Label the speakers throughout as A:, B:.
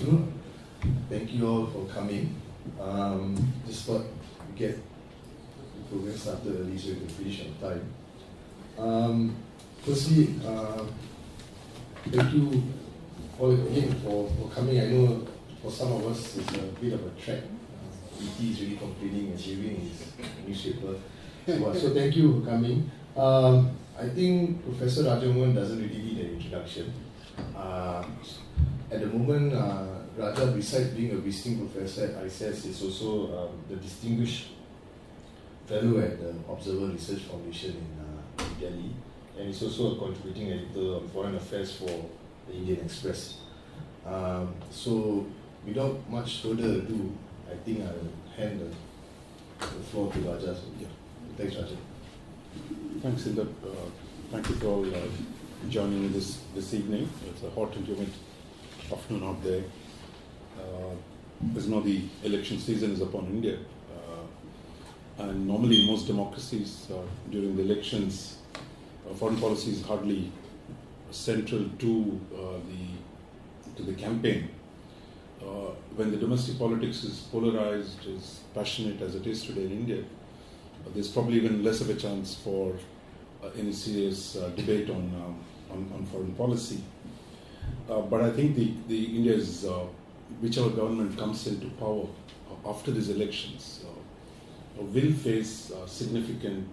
A: afternoon. Thank you all for coming. Just thought we get the program started early so we can finish on time. Firstly, thank you all again for coming. I know for some of us it's a bit of a trek. ET is really complaining and shaving his newspaper. So thank you for coming. I think Professor Rajamohan doesn't really need an introduction. At the moment, Raja, besides being a visiting professor at ICES, is also the distinguished fellow at the Observer Research Foundation in Delhi, and he's also a contributing editor on foreign affairs for the Indian Express. So, without much further ado, I think I'll hand the floor to Raja. So, yeah. Thanks, Raja.
B: Thanks, Indar. Thank you for all joining this evening. It's a hot and humid afternoon out there. As you know, the election season is upon India. And normally in most democracies, during the elections, foreign policy is hardly central to the campaign. When the domestic politics is polarized, is passionate as it is today in India, there's probably even less of a chance for any serious debate on foreign policy. But I think the India's whichever government comes into power after these elections will face significant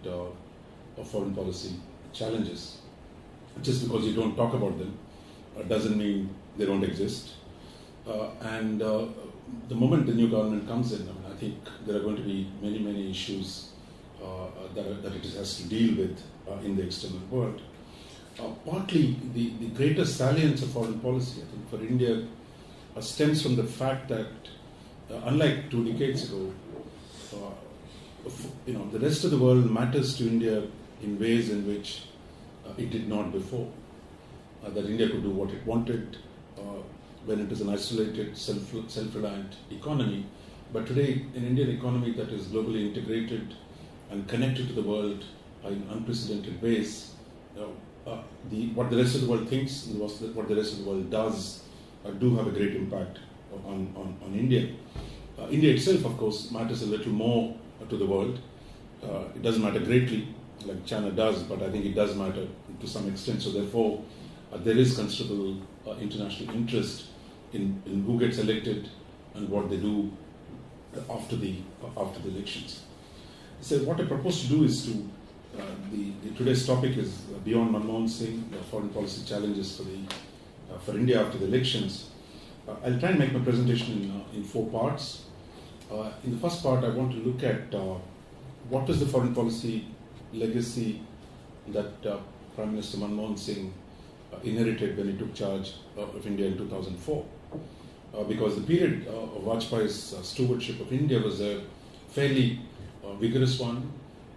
B: foreign policy challenges. Just because you don't talk about them doesn't mean they don't exist. And the moment the new government comes in, I think there are going to be many issues that it has to deal with in the external world. Partly, the greater salience of foreign policy, I think, for India stems from the fact that, unlike 2 decades ago, the rest of the world matters to India in ways in which it did not before. That India could do what it wanted when it is an isolated, self-reliant economy. But today, an Indian economy that is globally integrated and connected to the world in unprecedented ways, what the rest of the world thinks and what the rest of the world does do have a great impact on India. India itself, of course, matters a little more to the world. It doesn't matter greatly like China does, but I think it does matter to some extent. So therefore, there is considerable international interest in who gets elected and what they do after the elections. So what I propose to do is to today's topic is beyond Manmohan Singh, foreign policy challenges for India after the elections. I'll try and make my presentation in 4 parts. In the first part, I want to look at what is the foreign policy legacy that Prime Minister Manmohan Singh inherited when he took charge of India in 2004. Because the period of Vajpayee's stewardship of India was a fairly vigorous one,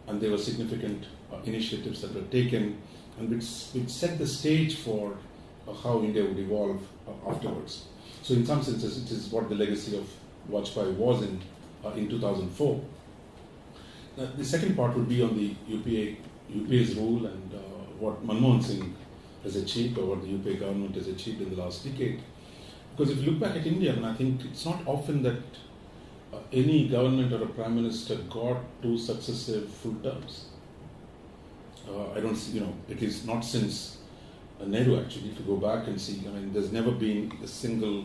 B: and there were significant initiatives that were taken and which set the stage for how India would evolve afterwards. So in some senses, it is what the legacy of Vajpayee was in 2004. The second part would be on the UPA's role and what Manmohan Singh has achieved or what the UPA government has achieved in the last decade. Because if you look back at India, and I think it's not often that any government or a prime minister got 2 successive full terms. I don't see, it is not since Nehru actually. If you go back and see, there's never been a single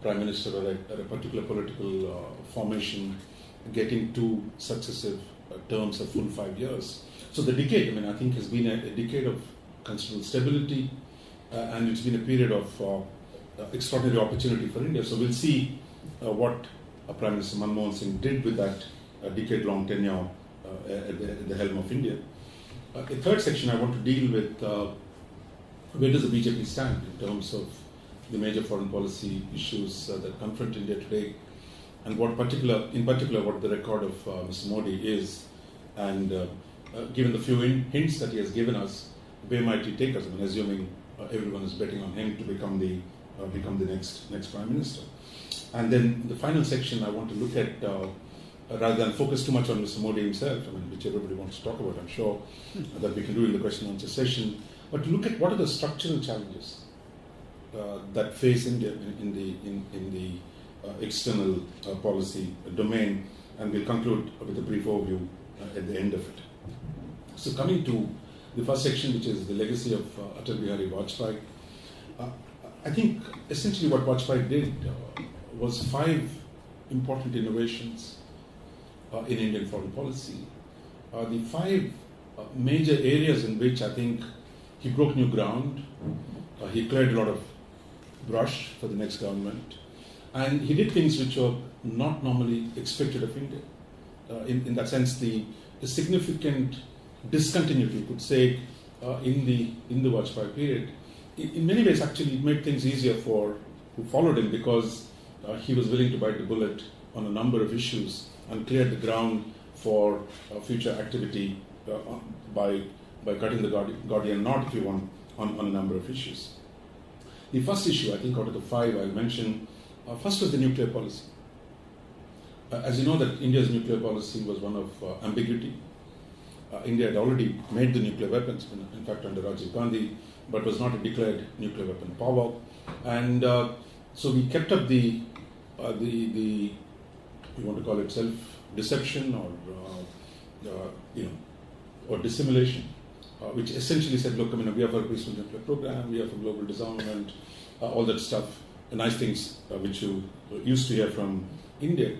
B: prime minister or a particular political formation getting 2 successive terms of full 5 years. So the decade, I think, has been a decade of considerable stability, and it's been a period of extraordinary opportunity for India. So we'll see what Prime Minister Manmohan Singh did with that decade-long tenure at the helm of India. The third section, I want to deal with where does the BJP stand in terms of the major foreign policy issues that confront India today, and in particular, what the record of Mr. Modi is, and given the few hints that he has given us, where might he take us? Assuming everyone is betting on him to become the next Prime Minister. And then the final section, I want to look at, rather than focus too much on Mr. Modi himself, which everybody wants to talk about, I'm sure, that we can do in the question and answer session, but look at what are the structural challenges that face India in external policy domain, and we'll conclude with a brief overview at the end of it. So coming to the first section, which is the legacy of Atal Bihari Vajpayee, I think essentially what Vajpayee did was 5 important innovations in Indian foreign policy. The 5 major areas in which I think he broke new ground, he cleared a lot of brush for the next government, and he did things which were not normally expected of India. In that sense, the significant discontinuity, you could say, in the Vajpayee period, in many ways actually it made things easier for who followed him, because he was willing to bite the bullet on a number of issues and cleared the ground for future activity by cutting the Gordian knot, if you want, on a number of issues. The first issue, I think, out of the 5 I'll mention, first was the nuclear policy. As you know, that India's nuclear policy was one of ambiguity. India had already made the nuclear weapons, in fact under Rajiv Gandhi, but was not a declared nuclear weapon power. And so we kept up the you want to call it self-deception or dissimulation, which essentially said, look, we have a peaceful nuclear program, we have a global disarmament, all that stuff, the nice things which you used to hear from India.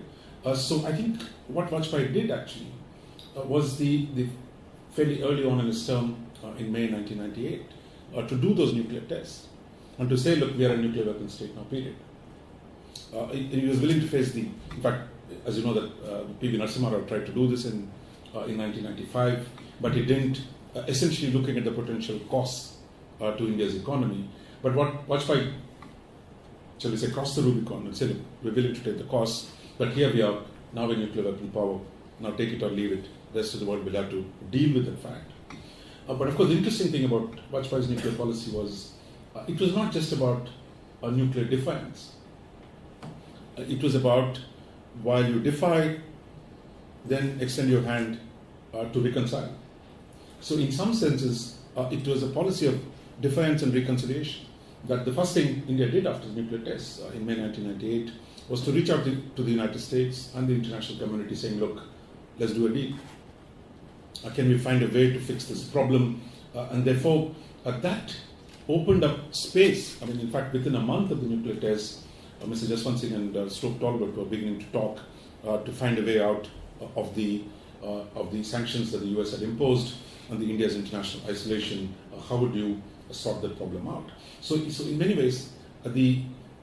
B: So I think what Vajpayee did actually was the fairly early on in his term in May 1998 to do those nuclear tests and to say, look, we are a nuclear weapon state now, period. He was willing to face in fact, as you know, that P.V. Narasimha Rao tried to do this in 1995, but he didn't, essentially looking at the potential costs to India's economy. But what Vajpayee, shall we say, crossed the Rubicon and said, look, we're willing to take the costs, but here we are, now we're nuclear weapon power, now take it or leave it. The rest of the world will have to deal with that fact. But of course, the interesting thing about Vajpayee's nuclear policy was it was not just about nuclear defiance. It was about, while you defy, then extend your hand to reconcile. So in some senses, it was a policy of defiance and reconciliation. That the first thing India did after the nuclear tests in May 1998 was to reach out to the United States and the international community saying, look, let's do a deal. Can we find a way to fix this problem? And therefore, that opened up space. In fact, within a month of the nuclear tests, Mr. Jaswant Singh and Stoke Talbot were beginning to talk to find a way out of the sanctions that the US had imposed on the India's international isolation. How would you sort that problem out? So in many ways, the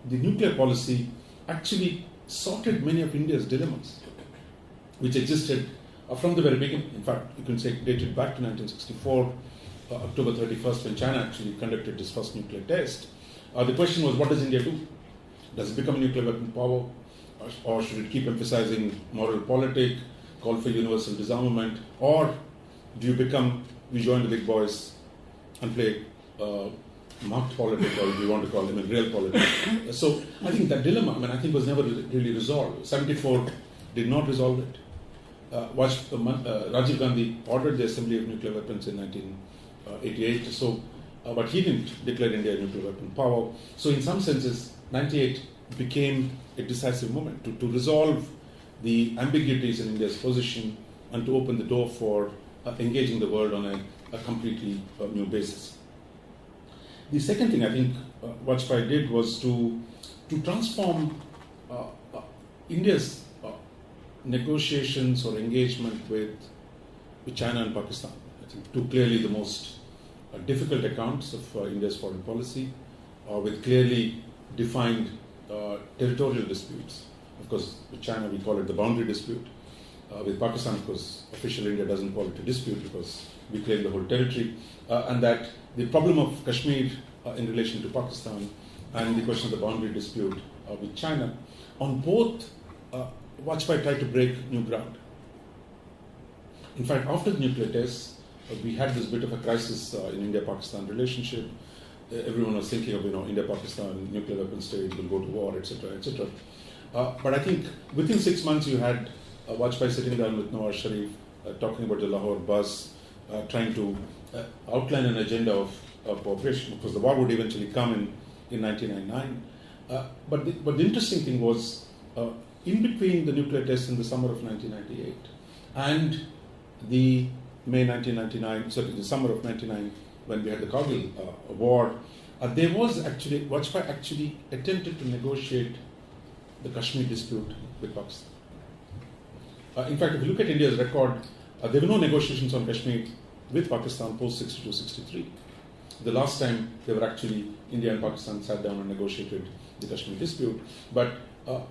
B: nuclear policy actually sorted many of India's dilemmas, which existed from the very beginning. In fact, you can say it dated back to 1964, October 31st, when China actually conducted its first nuclear test. The question was, what does India do? Does it become a nuclear weapon power? Or should it keep emphasizing moral politic, call for universal disarmament? Or do we join the big boys and play marked politics, or if you want to call them real politics? So I think that dilemma, I think was never really resolved. 74 did not resolve it. Rajiv Gandhi ordered the assembly of nuclear weapons in 1988, but he didn't declare India a nuclear weapon power. So in some senses, 98 became a decisive moment to resolve the ambiguities in India's position and to open the door for engaging the world on a completely new basis. The second thing I think Vajpayee did was to transform India's negotiations or engagement with China and Pakistan. I think two clearly the most difficult accounts of India's foreign policy, with clearly defined territorial disputes. Of course, with China we call it the boundary dispute. With Pakistan, of course, official India doesn't call it a dispute because we claim the whole territory. And that the problem of Kashmir in relation to Pakistan and the question of the boundary dispute with China, on both, Vajpayee tried to break new ground. In fact, after the nuclear tests, we had this bit of a crisis in India-Pakistan relationship. Everyone was thinking of, India-Pakistan, nuclear weapon state, will go to war, etc., etc. But I think within 6 months you had Vajpayee sitting down with Nawaz Sharif, talking about the Lahore bus, trying to outline an agenda of cooperation, because the war would eventually come in 1999. But the interesting thing was in between the nuclear tests in the summer of 1998 and the May 1999, sorry, the summer of 99, when we had the Kargil war, there was actually, Vajpayee actually attempted to negotiate the Kashmir dispute with Pakistan. In fact, if you look at India's record, there were no negotiations on Kashmir with Pakistan post 62-63. The last time they were actually, India and Pakistan sat down and negotiated the Kashmir dispute. But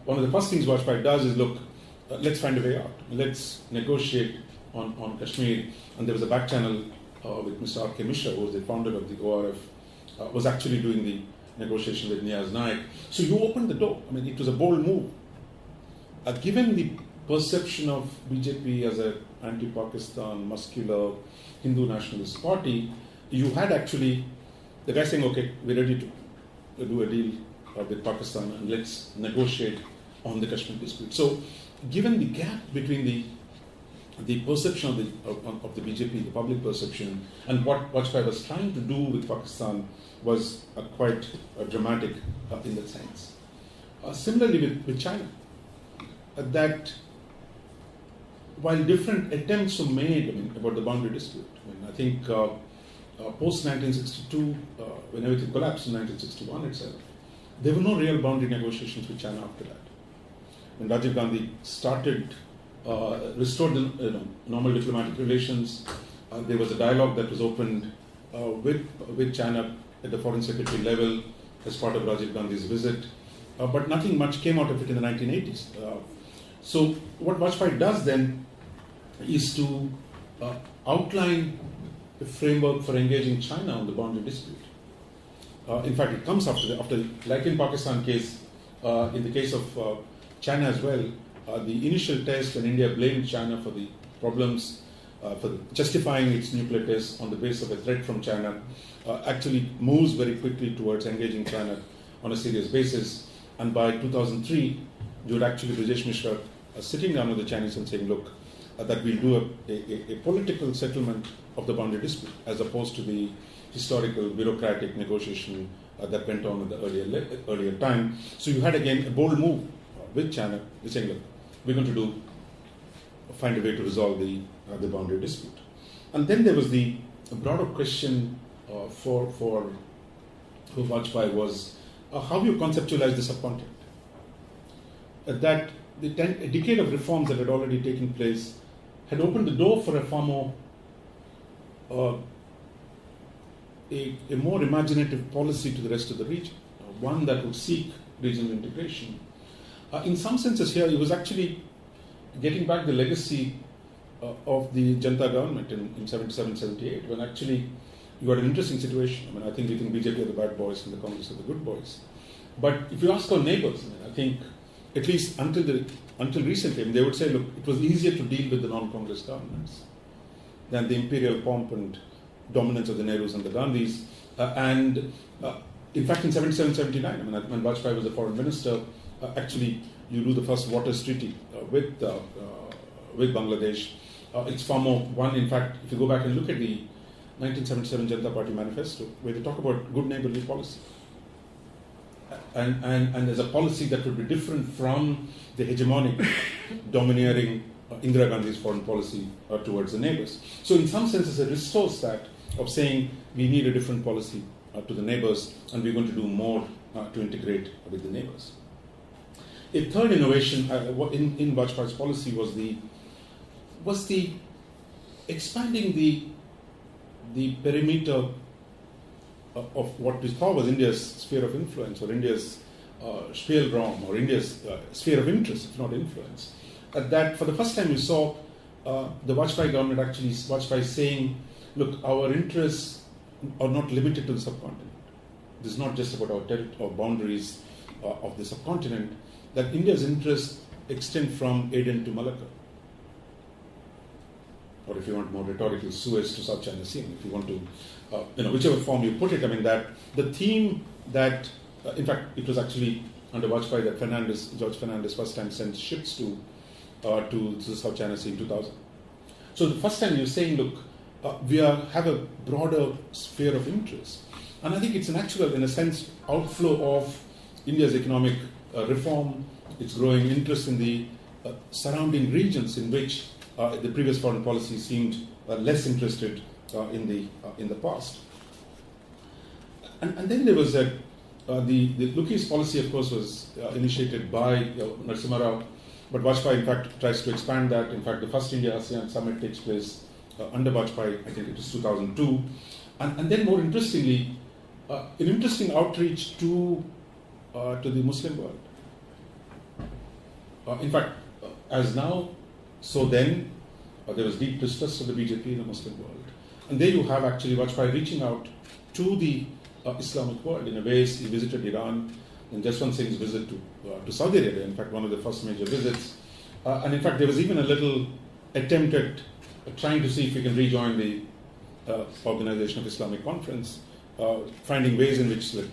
B: one of the first things Vajpayee does is, look, let's find a way out. Let's negotiate on Kashmir. And there was a back channel with Mr. R.K. Mishra, who was the founder of the ORF, was actually doing the negotiation with Niaz Naik. So you opened the door. I mean, it was a bold move. Given the perception of BJP as an anti-Pakistan, muscular, Hindu nationalist party, you had actually the guy saying, okay, we're ready to do a deal with Pakistan and let's negotiate on the Kashmir dispute. So given the gap between the perception of the BJP, the public perception, and what Vajpayee was trying to do with Pakistan was quite dramatic in that sense. Similarly with China, that while different attempts were made about the boundary dispute, I think post 1962, when everything collapsed in 1961 itself, there were no real boundary negotiations with China after that. When Rajiv Gandhi started, restored the normal diplomatic relations, there was a dialogue that was opened with China at the foreign secretary level as part of Rajiv Gandhi's visit, but nothing much came out of it in the 1980s. So what Vajpayee does then is to outline a framework for engaging China on the boundary dispute. In fact, it comes after like in Pakistan case, in the case of China as well, the initial test when India blamed China for the problems, for justifying its nuclear tests on the basis of a threat from China, actually moves very quickly towards engaging China on a serious basis. And by 2003, you would actually Rajesh Mishra sitting down with the Chinese and saying, look, that we'll do a political settlement of the boundary dispute as opposed to the historical bureaucratic negotiation that went on in the earlier time. So you had again a bold move with China, saying, look, we're going to find a way to resolve the boundary dispute. And then there was the broader question for Vajpayee was how you conceptualize the subcontinent. That a decade of reforms that had already taken place had opened the door for a far more a more imaginative policy to the rest of the region, one that would seek regional integration. In some senses here, it was actually getting back the legacy of the Janata government in 77-78, when actually you had an interesting situation. I think we think BJP are the bad boys and the Congress are the good boys. But if you ask our neighbors, I think at least until recently, they would say, look, it was easier to deal with the non-Congress governments than the imperial pomp and dominance of the Nehrus and the Gandhis. In fact, in 77-79, when Vajpayee was the foreign minister, actually you do the first waters treaty with Bangladesh. It's far more one. In fact, if you go back and look at the 1977 Janata Party manifesto, where they talk about good neighborly policy, and there's a policy that would be different from the hegemonic, domineering Indira Gandhi's foreign policy towards the neighbors. So in some senses, it restores that of saying we need a different policy to the neighbors, and we're going to do more to integrate with the neighbors. A third innovation in Vajpayee's policy was the expanding the perimeter of what we thought was India's sphere of influence, or India's Spielraum, or India's sphere of interest, if not influence. That for the first time we saw the Vajpayee government actually, Vajpayee saying, look, our interests are not limited to the subcontinent. This is not just about our boundaries of the subcontinent, that India's interests extend from Aden to Malacca. Or if you want more rhetorical, Suez to South China Sea, if you want to, whichever form you put it, that the theme that, in fact, it was actually under Vajpayee that George Fernandez first time sent ships to the South China Sea in 2000. So the first time you're saying, look, we have a broader sphere of interest. And I think it's a natural, in a sense, outflow of India's economic reform, its growing interest in the surrounding regions in which the previous foreign policy seemed less interested in the past. And then there was the Look East policy, of course, was initiated by Narasimha Rao, but Vajpayee, in fact, tries to expand that. In fact, the first India-ASEAN summit takes place under Vajpayee, I think it was 2002. And then more interestingly, an interesting outreach to the Muslim world. In fact, as now, so then, there was deep distrust of the BJP in the Muslim world. And there you have actually Vajpayee reaching out to the Islamic world. In a way, he visited Iran, and Jaswant Singh's visit to Saudi Arabia, in fact, one of the first major visits. And in fact, there was even a little attempt at trying to see if we can rejoin the Organization of Islamic Conference, finding ways in which, we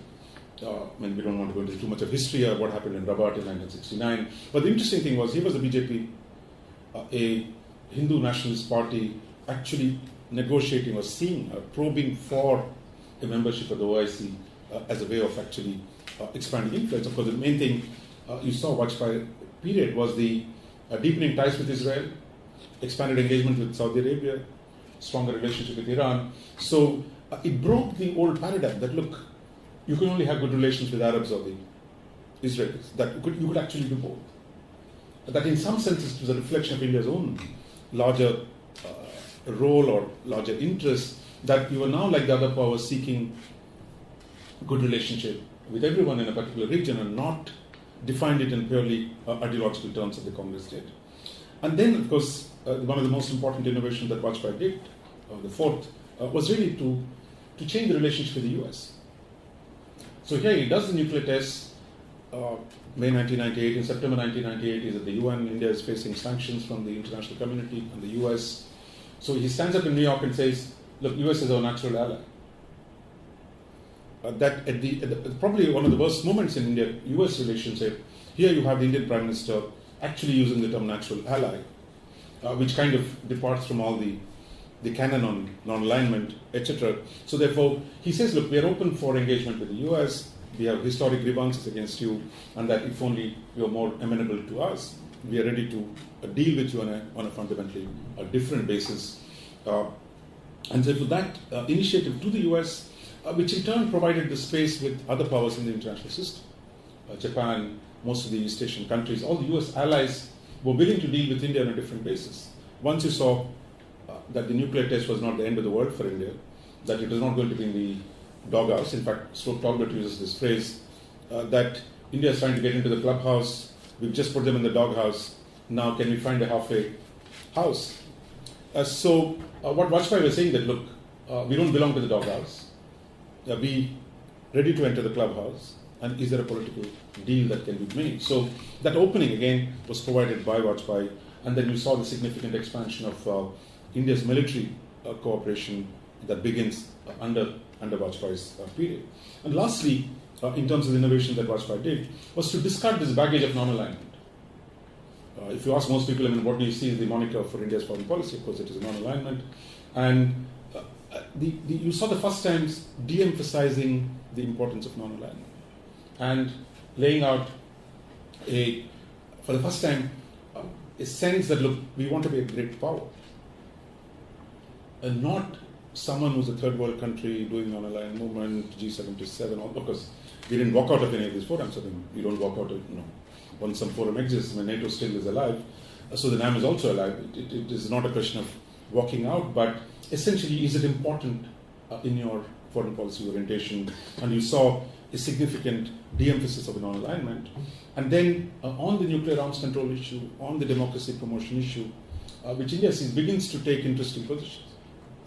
B: don't want to go into too much of history of what happened in Rabat in 1969. But the interesting thing was, here was the BJP, a Hindu nationalist party, actually negotiating or seeing, probing for a membership of the OIC as a way of actually expanding influence. Of course, the main thing you saw Vajpayee period was the deepening ties with Israel, expanded engagement with Saudi Arabia, stronger relationship with Iran. So it broke the old paradigm that, look, you can only have good relations with Arabs or the Israelis, that you could actually do both. That in some senses was a reflection of India's own larger role or larger interest, that you are now, like the other powers, seeking good relationship with everyone in a particular region and not defined it in purely ideological terms of the Congress did. And then, of course, one of the most important innovations that Vajpayee did, the fourth, was really to change the relationship with the US. So here he does the nuclear tests, May 1998. In September 1998, he's at the UN. India is facing sanctions from the international community and the US. So he stands up in New York and says, look, US is our natural ally. That at probably one of the worst moments in India-US relationship, here you have the Indian Prime Minister actually using the term natural ally, which kind of departs from all the canon on non-alignment, etc. So therefore, he says, look, we are open for engagement with the US, we have historic grievances against you, and that if only you are more amenable to us, we are ready to deal with you on a fundamentally different basis. And so for that initiative to the US, which in turn provided the space with other powers in the international system, Japan, most of the East Asian countries, all the US allies were willing to deal with India on a different basis. Once you saw that the nuclear test was not the end of the world for India, that it was not going to be in the doghouse. In fact, Stoke Talbot uses this phrase that India is trying to get into the clubhouse, we've just put them in the doghouse, now can we find a halfway house? So what Vajpayee was saying that, look, we don't belong to the doghouse, we ready to enter the clubhouse, and is there a political deal that can be made? So that opening again was provided by Vajpayee, and then you saw the significant expansion of India's military cooperation that begins under Vajpayee's period. And lastly, in terms of the innovation that Vajpayee did, was to discard this baggage of non-alignment. If you ask most people, what do you see as the moniker for India's foreign policy? Of course, it is non-alignment. And you saw the first times de-emphasizing the importance of non-alignment and laying out for the first time, a sense that, look, we want to be a great power. And not someone who's a third world country doing non-aligned movement, G77, all, because we didn't walk out of any of these forums. I mean, you don't walk out of, once some forum exists, when NATO still is alive, so the NAM is also alive. It is not a question of walking out, but essentially, is it important in your foreign policy orientation? And you saw a significant de-emphasis of non-alignment. And then on the nuclear arms control issue, on the democracy promotion issue, which India sees begins to take interesting positions,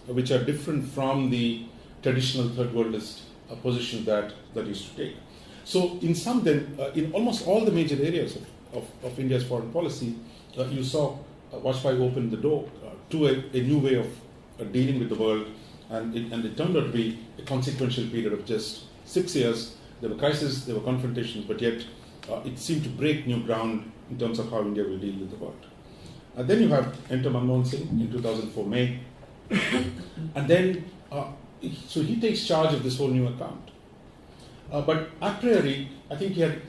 B: which are different from the traditional third worldist positions that used to take. So in some then, in almost all the major areas of India's foreign policy, you saw Vajpayee open the door to a new way of dealing with the world, and it turned out to be a consequential period of just 6 years. There were crises, there were confrontations, but yet it seemed to break new ground in terms of how India will deal with the world. And then you have enter Manmohan Singh in 2004 May, and then so he takes charge of this whole new account. But a priori, I think he had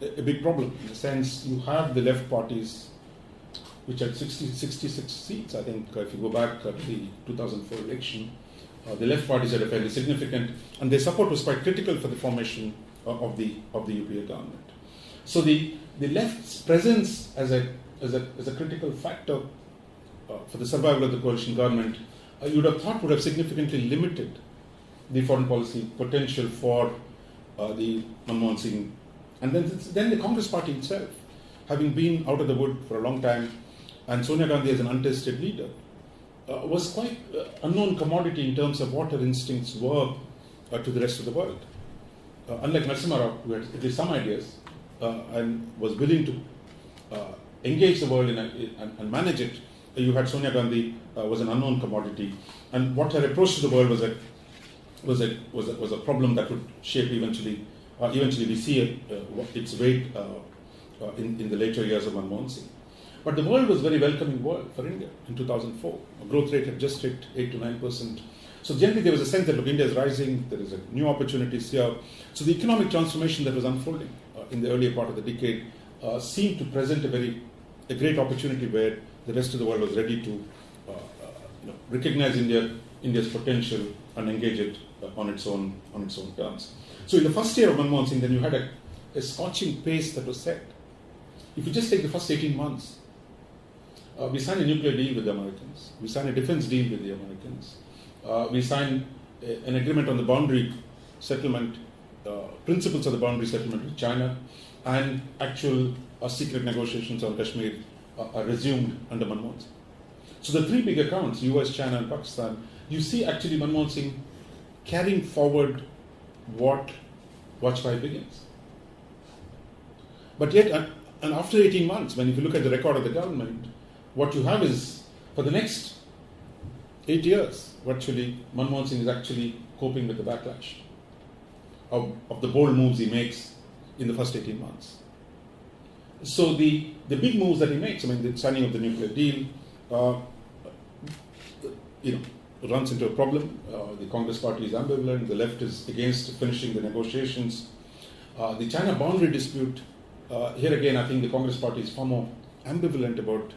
B: a big problem, in the sense you have the left parties which had 66 seats. I think if you go back to the 2004 election, the left parties had a fairly significant, and their support was quite critical for the formation of the UPA government. So the left's presence as a critical factor for the survival of the coalition government, you would have thought would have significantly limited the foreign policy potential for the Manmohan Singh. And then the Congress party itself, having been out of the wood for a long time, and Sonia Gandhi as an untested leader, was quite unknown commodity in terms of what her instincts were to the rest of the world. Unlike Narasimha Rao, who had at least some ideas and was willing to engage the world and manage it, you had Sonia Gandhi was an unknown commodity, and what her approach to the world was a problem that would shape eventually we see its weight in the later years of Manmohan Singh. But the world was a very welcoming world for India in 2004. A growth rate had just hit 8 to 9%. So generally there was a sense that, look, India is rising, there is new opportunities here. So the economic transformation that was unfolding in the earlier part of the decade seemed to present a great opportunity where the rest of the world was ready to recognize India's potential and engage it on its own terms. So in the first year of Manmohan Singh, then you had a scorching pace that was set. If you just take the first 18 months, we signed a nuclear deal with the Americans. We signed a defense deal with the Americans. We signed an agreement on the boundary settlement, principles of the boundary settlement with China, and actual secret negotiations on Kashmir are resumed under Manmohan Singh. So the three big accounts, US, China, and Pakistan, you see actually Manmohan Singh carrying forward what Vajpayee begins. But yet, and after 18 months, if you look at the record of the government, what you have is, for the next 8 years, virtually, Manmohan Singh is actually coping with the backlash of the bold moves he makes in the first 18 months. So the big moves that he makes, the signing of the nuclear deal, runs into a problem. The Congress party is ambivalent, the left is against finishing the negotiations. The China boundary dispute, here again, I think the Congress party is far more ambivalent about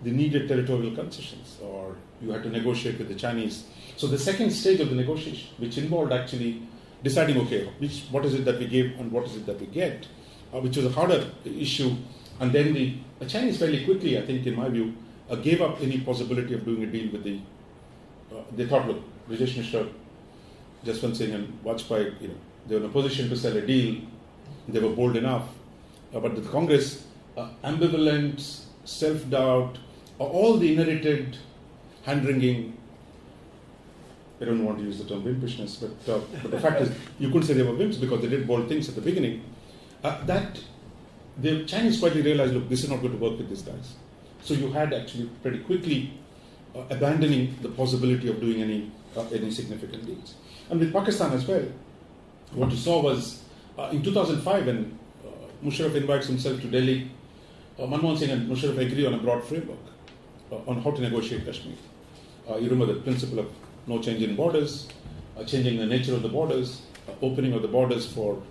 B: the needed territorial concessions, or you had to negotiate with the Chinese. So the second stage of the negotiation, which involved actually deciding, okay, what is it that we give and what is it that we get, which was a harder issue. And then the Chinese fairly quickly, I think, in my view, gave up any possibility of doing a deal with they thought, look, Rajesh Mishra, Jaswant Singh and Vajpayee, they were in a position to sell a deal. They were bold enough. But the Congress, ambivalence, self-doubt, all the inherited hand-wringing, I don't want to use the term wimpishness, but the fact is, you couldn't say they were wimps because they did bold things at the beginning. That the Chinese quietly realized, look, this is not going to work with these guys. So you had actually pretty quickly abandoning the possibility of doing any significant deals. And with Pakistan as well, what you saw was in 2005 when Musharraf invites himself to Delhi, Manmohan Singh and Musharraf agree on a broad framework on how to negotiate Kashmir. You remember the principle of no change in borders, changing the nature of the borders, opening of the borders for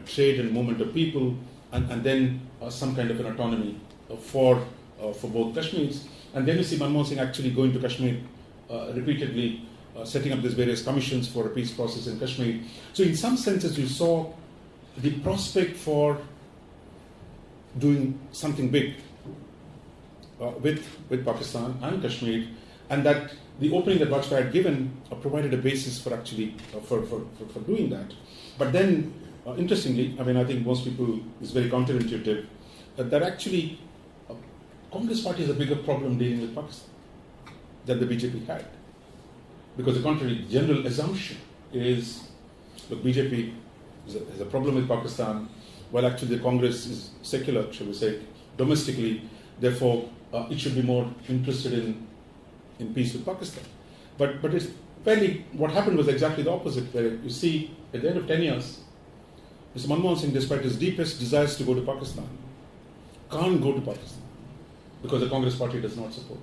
B: trade and movement of people, and then some kind of an autonomy for both Kashmirs. And then you see Manmohan Singh actually going to Kashmir repeatedly, setting up these various commissions for a peace process in Kashmir. So in some senses you saw the prospect for doing something big with Pakistan and Kashmir, and that the opening that Vajpayee had given provided a basis for actually for doing that. But then, interestingly, I think most people, it's very counterintuitive, that actually Congress party has a bigger problem dealing with Pakistan than the BJP had. Because the contrary general assumption is, look, BJP has a problem with Pakistan, while actually the Congress is secular, shall we say, domestically, therefore it should be more interested in peace with Pakistan. But it's fairly, what happened was exactly the opposite, where you see at the end of 10 years, Mr. Manmohan Singh, despite his deepest desires to go to Pakistan, can't go to Pakistan because the Congress party does not support.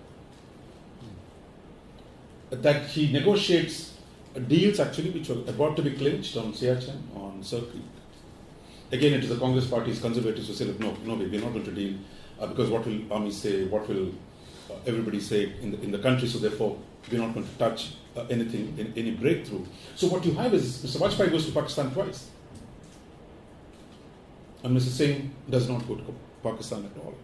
B: That he negotiates deals actually which were about to be clinched on Siachen, on Sir Creek. again, it is the Congress Party's conservatives who say, look, no, we're not going to deal because what will army say, what will everybody say in the country, so therefore we're not going to touch anything, any breakthrough. So what you have is Mr. Vajpayee goes to Pakistan twice. And Mr. Singh does not go to Pakistan at all.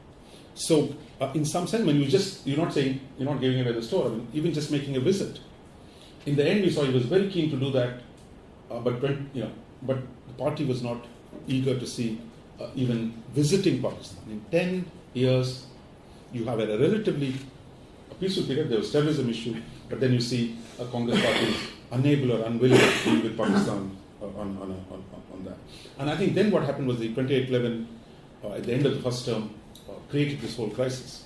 B: So, in some sense, when you're not giving away the store, I mean, even just making a visit. In the end, we saw he was very keen to do that, but the party was not eager to see even visiting Pakistan. In 10 years, you have a relatively peaceful period. There was terrorism issue, but then you see a Congress party is unable or unwilling to deal with Pakistan on that. And I think then what happened was the 2811, at the end of the first term, created this whole crisis.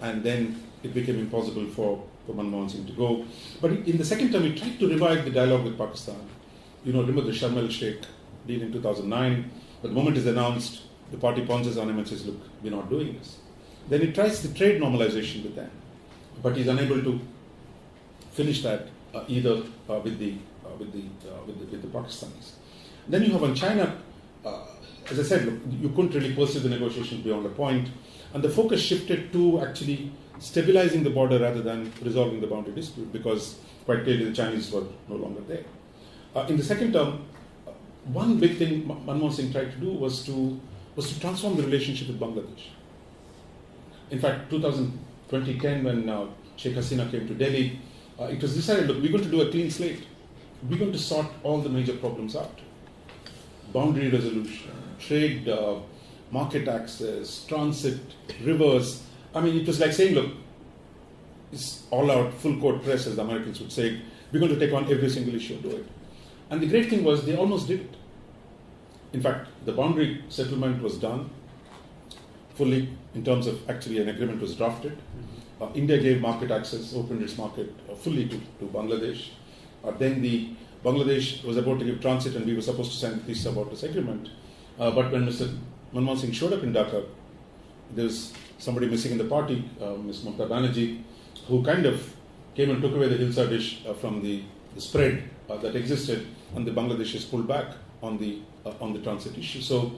B: And then it became impossible for Manmohan Singh to go. But in the second term, he tried to revive the dialogue with Pakistan. Remember the Sharm el-Sheikh deal in 2009, but the moment it's announced, the party pounces on him and says, look, we're not doing this. Then he tries the trade normalization with them, but he's unable to finish that either with the Pakistanis. Then you have on China, as I said, look, you couldn't really pursue the negotiations beyond a point, and the focus shifted to actually stabilizing the border rather than resolving the boundary dispute, because quite clearly the Chinese were no longer there. In the second term, one big thing Manmohan Singh tried to do was to transform the relationship with Bangladesh. In fact, 2010, when Sheikh Hasina came to Delhi, it was decided, look, we're going to do a clean slate. We're going to sort all the major problems out. Boundary resolution, trade, market access, transit, rivers. I mean, it was like saying, look, it's all out, full court press, as the Americans would say. We're going to take on every single issue and do it. And the great thing was they almost did it. In fact, the boundary settlement was done fully in terms of actually an agreement was drafted. India gave market access, opened its market fully to Bangladesh. Then the Bangladesh was about to give transit and we were supposed to sign this about this agreement. But when Mr. Manmohan Singh showed up in Dhaka, there was somebody missing in the party, Ms. Mamata Banerjee, who kind of came and took away the Hilsa dish from the spread that existed, and the Bangladeshis pulled back on the transit issue. So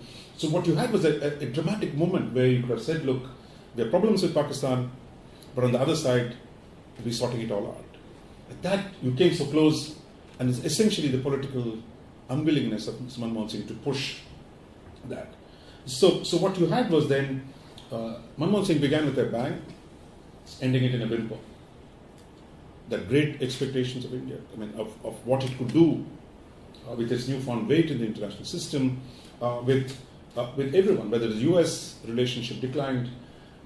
B: what you had was a dramatic moment where you could have said, look, there are problems with Pakistan, but on the other side, we're sorting it all out. At that, you came so close, and it's essentially the political unwillingness of Mr. Manmohan Singh to push that. So what you had was then, Manmohan Singh began with a bang, ending it in a whimper. The great expectations of India, I mean, of what it could do with its newfound weight in the international system, with everyone, whether the US relationship declined,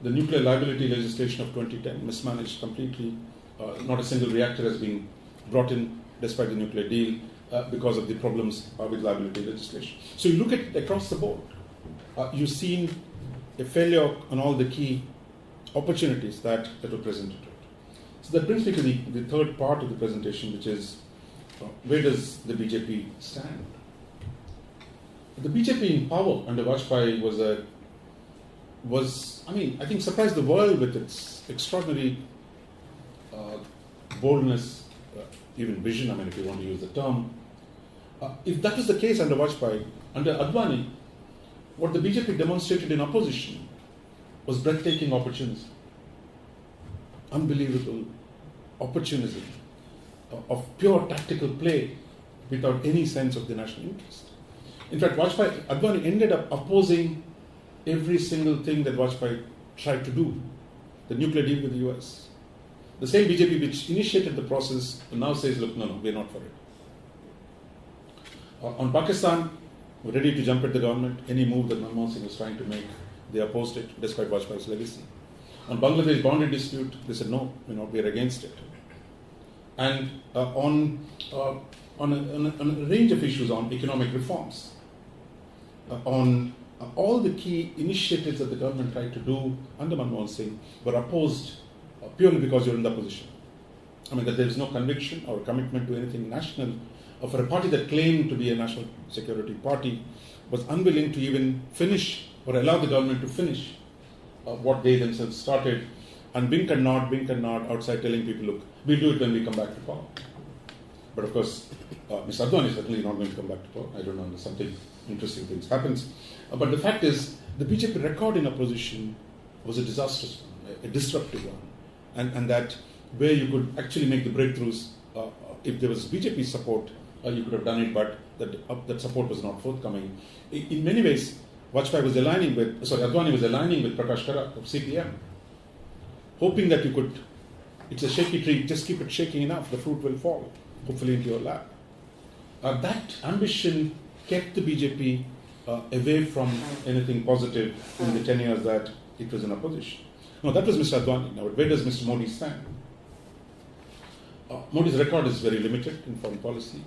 B: the nuclear liability legislation of 2010 mismanaged completely, not a single reactor has been brought in despite the nuclear deal because of the problems with liability legislation. So you look at it across the board, you've seen a failure on all the key opportunities that were presented. So that brings me to the third part of the presentation, which is where does the BJP stand? The BJP in power under Vajpayee I think surprised the world with its extraordinary boldness, even vision, I mean, if you want to use the term. If that was the case under Vajpayee, under Advani, what the BJP demonstrated in opposition was breathtaking opportunism. Unbelievable opportunism of pure tactical play without any sense of the national interest. In fact, Advani ended up opposing every single thing that Vajpayee tried to do. The nuclear deal with the US. The same BJP which initiated the process now says, look, no, we're not for it. On Pakistan, we're ready to jump at the government. Any move that Manmohan Singh was trying to make, they opposed it, despite Vajpayee's legacy. On Bangladesh boundary dispute, they said, no, we're against it. And on a range of issues, on economic reforms, on all the key initiatives that the government tried to do under Manmohan Singh were opposed purely because you're in the opposition. I mean, that there is no conviction or commitment to anything national. For a party that claimed to be a national security party, was unwilling to even finish or allow the government to finish what they themselves started, and wink and nod outside telling people, look, we'll do it when we come back to power. But of course, Mr. Advani is certainly not going to come back to power. I don't know, there's something interesting things happens. But the fact is, the BJP record in opposition was a disastrous one, a disruptive one, and that where you could actually make the breakthroughs, if there was BJP support, you could have done it, but that support was not forthcoming. In many ways, Advani was aligning with Prakash Karat of CPM, hoping that you could, it's a shaky tree, just keep it shaking enough, the fruit will fall, hopefully into your lap. That ambition kept the BJP away from anything positive in the 10 years that it was in opposition. Now, that was Mr. Advani. Now, where does Mr. Modi stand? Modi's record is very limited in foreign policy,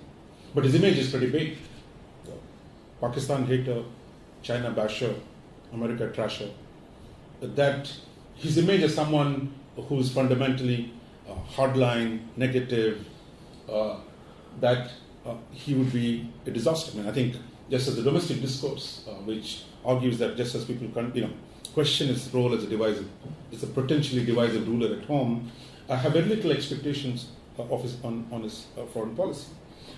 B: but his image is pretty big. Pakistan hater, China basher, America trasher. That his image as someone who is fundamentally hardline, negative, that he would be a disaster. I mean, I think just as the domestic discourse, which argues that just as people question his role as a potentially divisive ruler at home, have very little expectations of his on his foreign policy.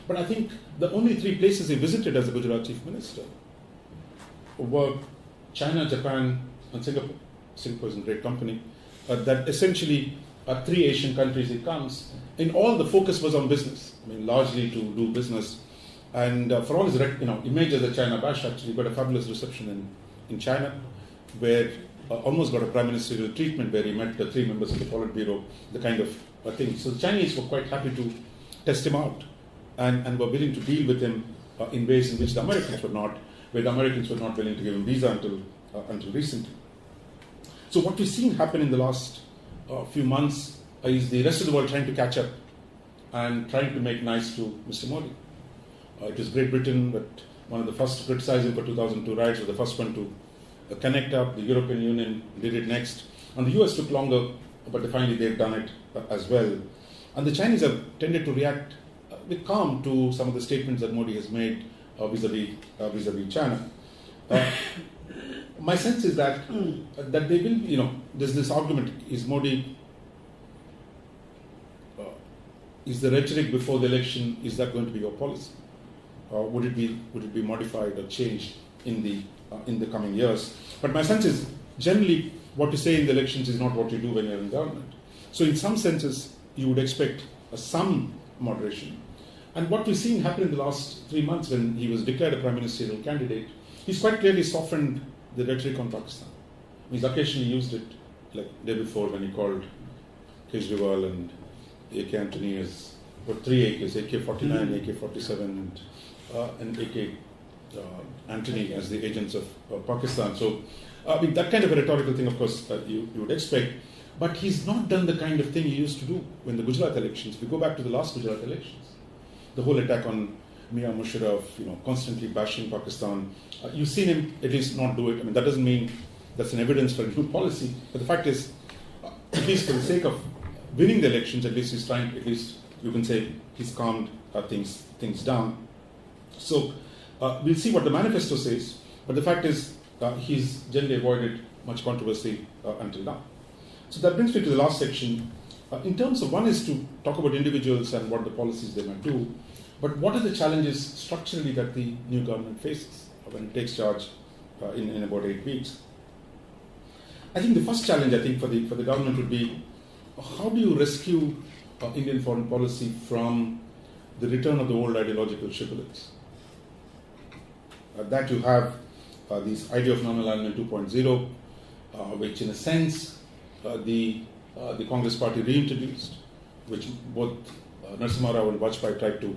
B: But I think the only three places he visited as a Gujarat chief minister were China, Japan, and Singapore. Singapore is a great company. That essentially are three Asian countries he comes. In all, the focus was on business. I mean, largely to do business. And for all his image as a China bash, actually got a fabulous reception in China, where almost got a prime ministerial treatment, where he met the three members of the Politburo, the kind of thing. So the Chinese were quite happy to test him out and were willing to deal with him in ways in which the Americans were not, where the Americans were not willing to give him visa until recently. So what we've seen happen in the last few months is the rest of the world trying to catch up and trying to make nice to Mr. Modi. It was Great Britain that one of the first to criticize him for 2002 riots, was the first one to connect up. The European Union did it next. And the US took longer, but finally they've done it as well. And the Chinese have tended to react with calm to some of the statements that Modi has made vis-a-vis China. My sense is that they will, there's this argument, is Modi, is the rhetoric before the election, is that going to be your policy? Would it be modified or changed in the coming years? But my sense is, generally, what you say in the elections is not what you do when you're in government. So in some senses, you would expect some moderation. And what we've seen happen in the last 3 months when he was declared a prime ministerial candidate, he's quite clearly softened the rhetoric on Pakistan. He's occasionally used it, like the day before when he called Kejriwal and AK Antony as, or three AKs, AK-49, AK-47, and AK Antony as the agents of Pakistan. So, that kind of a rhetorical thing, of course, you would expect. But he's not done the kind of thing he used to do when the Gujarat elections. If we go back to the last Gujarat elections, the whole attack on Mia Musharraf, constantly bashing Pakistan, you've seen him at least not do it. I mean, that doesn't mean that's an evidence for a new policy. But the fact is, at least for the sake of winning the elections, at least he's trying, at least you can say he's calmed things down. So we'll see what the manifesto says, but the fact is he's generally avoided much controversy until now. So that brings me to the last section. In terms of, one is to talk about individuals and what the policies they might do, but what are the challenges structurally that the new government faces when it takes charge in about 8 weeks? I think the first challenge, for the government would be, how do you rescue Indian foreign policy from the return of the old ideological shibboleths? That you have this idea of non-alignment 2.0, which in a sense the Congress party reintroduced, which both Narasimha Rao and Vajpayee tried to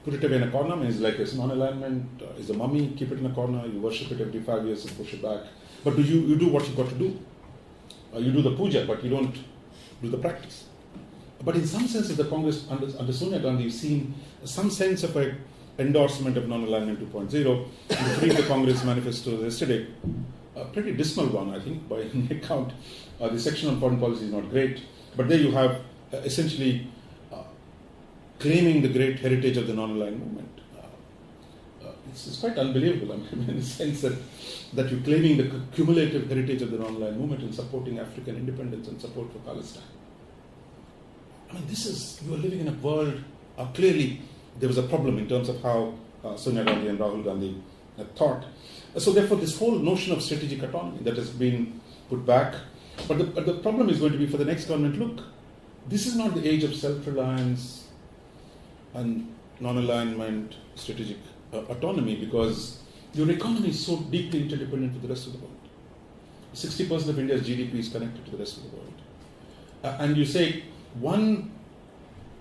B: put it away in a corner. I mean, it's like it's non-alignment, is a mummy, keep it in a corner, you worship it every 5 years and push it back. But you do what you've got to do. You do the puja, but you don't do the practice. But in some sense, the Congress under Sonia Gandhi, you've seen some sense of an endorsement of non-alignment 2.0. If you read the Congress manifesto yesterday, a pretty dismal one, I think, by my count. The section on foreign policy is not great, but there you have essentially claiming the great heritage of the non-aligned movement. It's quite unbelievable, I mean, in the sense that you're claiming the cumulative heritage of the non-aligned movement and supporting African independence and support for Palestine. I mean, you are living in a world, clearly there was a problem in terms of how Sonia Gandhi and Rahul Gandhi thought. So therefore, this whole notion of strategic autonomy that has been put back. But the problem is going to be for the next government, look, this is not the age of self-reliance and non-alignment, strategic autonomy, because your economy is so deeply interdependent with the rest of the world. 60% of India's GDP is connected to the rest of the world. And you say one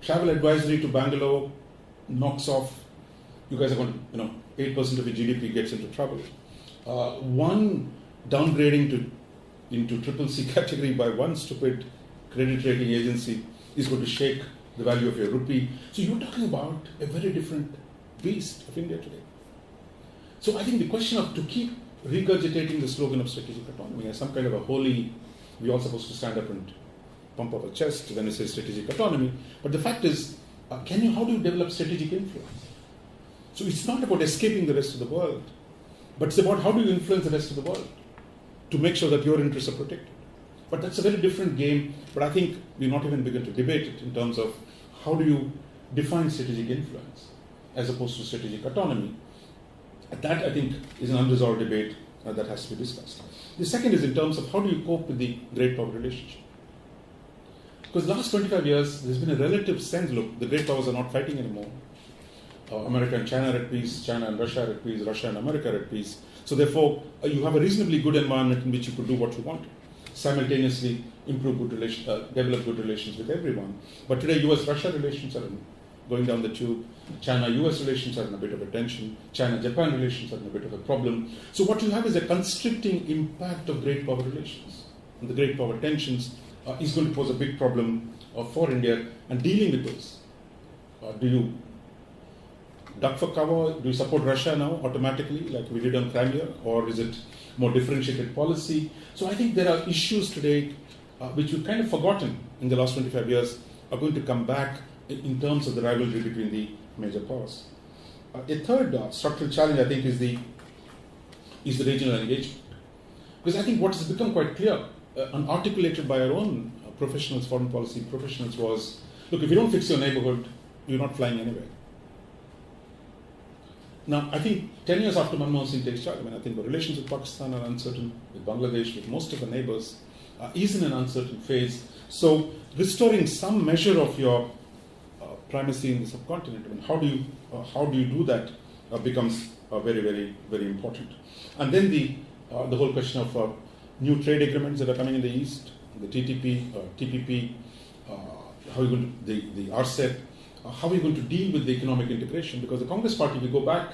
B: travel advisory to Bangalore knocks off, you guys are going to, 8% of your GDP gets into trouble. One downgrading into triple C category by one stupid credit rating agency is going to shake the value of your rupee. So you're talking about a very different beast of India today. So I think the question of to keep regurgitating the slogan of strategic autonomy as some kind of a holy, we're all supposed to stand up and pump up our chest when we say strategic autonomy. But the fact is, how do you develop strategic influence? So it's not about escaping the rest of the world, but it's about how do you influence the rest of the world to make sure that your interests are protected. But that's a very different game, but I think we're not even begun to debate it in terms of how do you define strategic influence as opposed to strategic autonomy. That, I think, is an unresolved debate that has to be discussed. The second is in terms of how do you cope with the great power relationship. Because the last 25 years, there's been a relative sense, look, the great powers are not fighting anymore. America and China are at peace, China and Russia are at peace, Russia and America are at peace. So therefore, you have a reasonably good environment in which you could do what you want. Simultaneously improve good relations, develop good relations with everyone. But today, US-Russia relations are going down the tube. China-US relations are in a bit of a tension. China-Japan relations are in a bit of a problem. So what you have is a constricting impact of great power relations. And the great power tensions is going to pose a big problem for India. And dealing with those, do you duck for cover? Do you support Russia now automatically, like we did on Crimea? Or is it more differentiated policy? So I think there are issues today which we've kind of forgotten in the last 25 years are going to come back in terms of the rivalry between the major powers. A third structural challenge, I think, is the regional engagement. Because I think what has become quite clear and articulated by our own professionals, foreign policy professionals, was, look, if you don't fix your neighborhood, you're not flying anywhere. Now, I think 10 years after Manmohan Singh takes charge, I think the relations with Pakistan are uncertain, with Bangladesh, with most of the neighbors, is in an uncertain phase. So, restoring some measure of your primacy in the subcontinent, how do you do that becomes very, very, very important. And then the whole question of new trade agreements that are coming in the East, the TTP, TPP, how are you going to, the RCEP, how are you going to deal with the economic integration? Because the Congress Party, if you go back,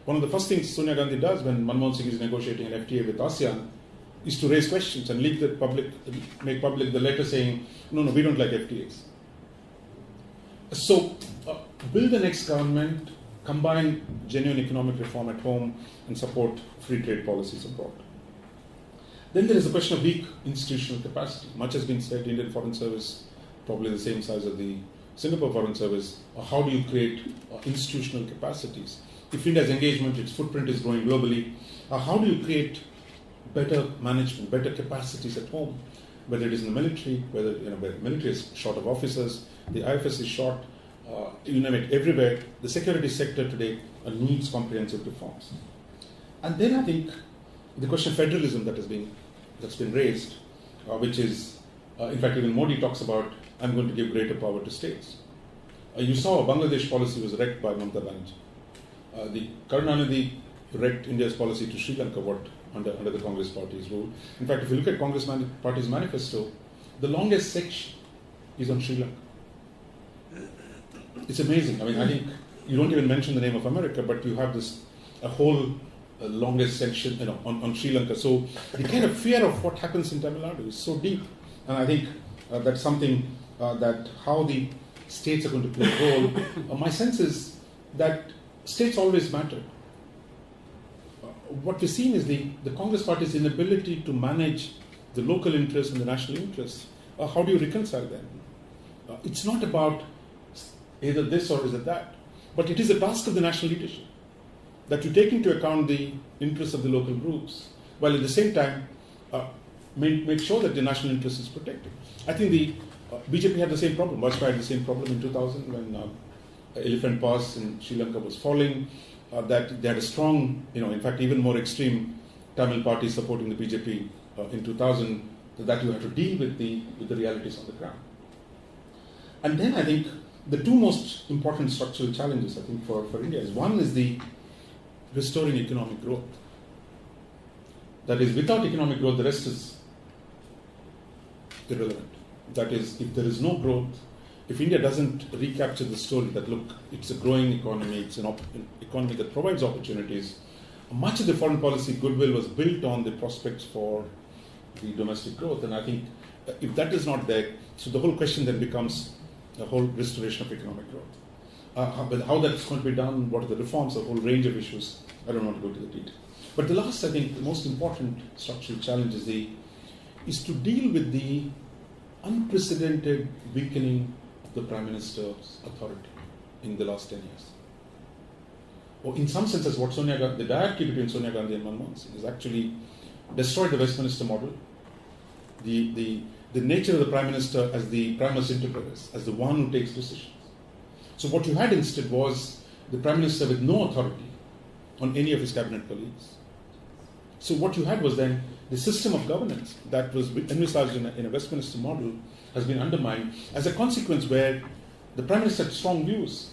B: one of the first things Sonia Gandhi does when Manmohan Singh is negotiating an FTA with ASEAN is to raise questions and make public the letter saying, no, we don't like FTAs. So, build the next government, combine genuine economic reform at home and support free trade policies abroad. Then there is the question of weak institutional capacity. Much has been said, Indian Foreign Service, probably the same size as the Singapore Foreign Service. How do you create institutional capacities? If India's engagement, its footprint is growing globally, how do you create better management, better capacities at home? Whether it is in the military, whether the military is short of officers, the IFS is short, everywhere. The security sector today needs comprehensive reforms. And then I think the question of federalism that's been raised, which is, in fact, even Modi talks about, I'm going to give greater power to states. You saw Bangladesh policy was wrecked by Mamata Banerjee. The Karunanidhi wrecked India's policy to Sri Lanka under the Congress Party's rule. In fact, if you look at Congress Party's manifesto, the longest section is on Sri Lanka. It's amazing. I think you don't even mention the name of America, but you have a whole longest section on Sri Lanka. So the kind of fear of what happens in Tamil Nadu is so deep. And I think that's something that how the states are going to play a role. My sense is that states always matter. What we've seen is the Congress Party's inability to manage the local interests and the national interests. How do you reconcile them? It's not about either this or is it that, but it is a task of the national leadership that you take into account the interests of the local groups, while at the same time make sure that the national interest is protected. I think the BJP had the same problem. Vajpayee had the same problem in 2000 when Elephant Pass in Sri Lanka was falling. that they had a strong, in fact, even more extreme Tamil party supporting the BJP in 2000, that you have to deal with the realities on the ground. And then I think the two most important structural challenges, I think, for India is, one is the restoring economic growth. That is, without economic growth, the rest is irrelevant. That is, if there is no growth, if India doesn't recapture the story that, look, it's a growing economy, it's an economy that provides opportunities, much of the foreign policy goodwill was built on the prospects for the domestic growth. And I think if that is not there, so the whole question then becomes the whole restoration of economic growth. How that's going to be done, what are the reforms, a whole range of issues. I don't want to go to the detail. But the last, I think, the most important structural challenge is to deal with the unprecedented weakening of the Prime Minister's authority in the last 10 years. Or in some senses, what the diarchy between Sonia Gandhi and Manmohan Singh has actually destroyed the Westminster model. The nature of the Prime Minister as the primus inter pares, as the one who takes decisions. So what you had instead was the Prime Minister with no authority on any of his cabinet colleagues. So what you had was then the system of governance that was envisaged in a Westminster model has been undermined as a consequence, where the Prime Minister had strong views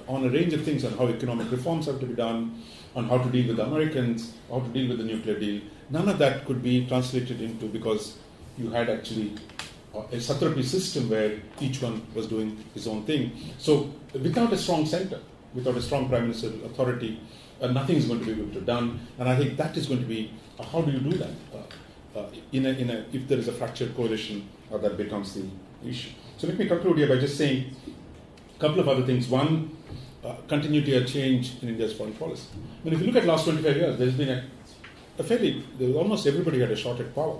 B: on a range of things, on how economic reforms have to be done, on how to deal with the Americans, how to deal with the nuclear deal. None of that could be translated into, because you had actually a satrapi system where each one was doing his own thing. So without a strong center, without a strong Prime Minister authority, nothing is going to be able to be done. And I think that is going to be, how do you do that? If there is a fractured coalition, that becomes the issue. So let me conclude here by just saying a couple of other things. One, continuity or change in India's foreign policy. I mean, if you look at the last 25 years, there's been almost everybody had a shot at power.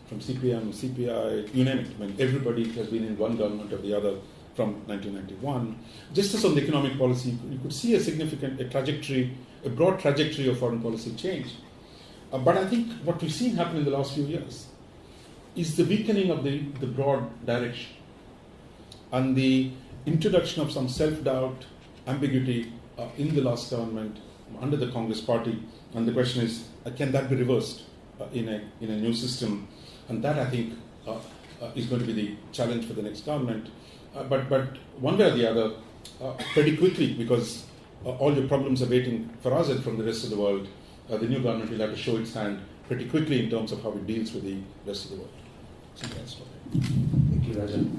B: From CPM, CPI, you name it. I mean, everybody has been in one government or the other from 1991. Just as on the economic policy, you could see a broad trajectory of foreign policy change. But I think what we've seen happen in the last few years is the weakening of the broad direction and the introduction of some self-doubt, ambiguity in the last government under the Congress party. And the question is, can that be reversed in a new system? And that, I think, is going to be the challenge for the next government. But one way or the other, pretty quickly, because all your problems are waiting for us and from the rest of the world, the new government will have to show its hand pretty quickly in terms of how it deals with the rest of the world.
A: Thank you, Rajan.